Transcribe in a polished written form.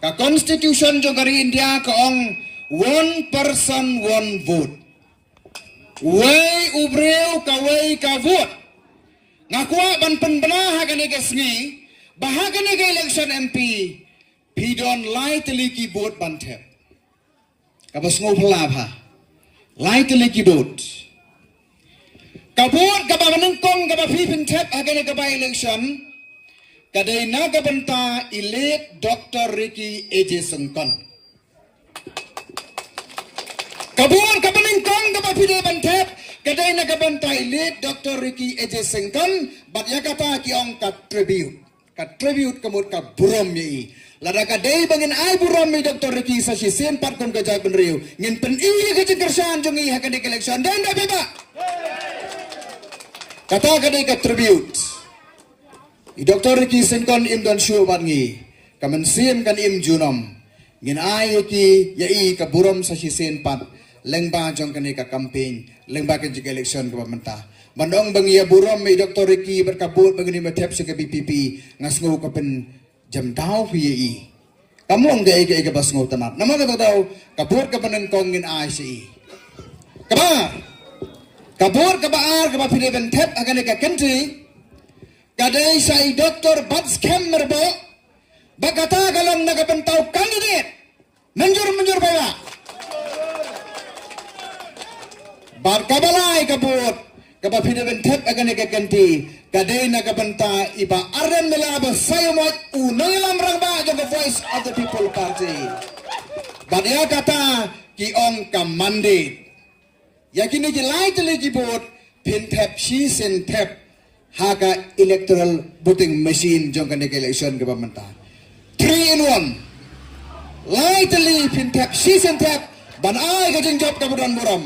Ka constitution jong kari India ka ong one person one vote. Way ubreu ka way ka vote. Ngakua ban penbelah kani kesngi bahagan ke election MP pidon lai teliki vote bantep. Kabas ngopla ha. Lai teliki vote. Kabut kabanang kong kabapipin tep hagan ke election kadai naga banta elite Dr. Ricky AJ Sengkon. Kabur kabanang kong kabapide bantep kadai naga banta elite Dr. Ricky AJ Sengkon bat ya kata kiong ka tribute kamut ka burom yi lada kadai bangin ai burom mi Dr. Ricky sa si sen pat kon ka jai benriu ngin pen i ka jengkersan jong i hakan dik election dan da beba kata kadai ka tribute i Dr. Ricky Sengkon im dan syu bangi kamen sim kan im junom ngin ai ki ya i ka burom sa si sen pat lengba jong kan ka campaign lengba kan jik election ka pamenta bandong bangi ya burom mi Dr. Ricky berkabut bangini matep sa ka BPP ngasngo ka pen jam daw hi kamu ang gay ka bas ngo tanat naman ka daw kabur ka panen kong ngin ai si kaba kabur ka baar ka pide ben tep agan ka country kadai sai Dr. Bats Kemmer bo bagata galang nagabentaw candidate menjur bawa bar kabalay kabut kapapide ben tep agan ka kanti kadai nagabenta iba arren melaba sayomot unalam rangba jong the voice of the people party badya kata ki ong ka mandate yakini ki light legi bot pin tep shi sen tep haga electoral voting machine jong kan election ka pamenta 3 in 1 light li pin tep shi sen tep ban ai ka jeng job ka buran buram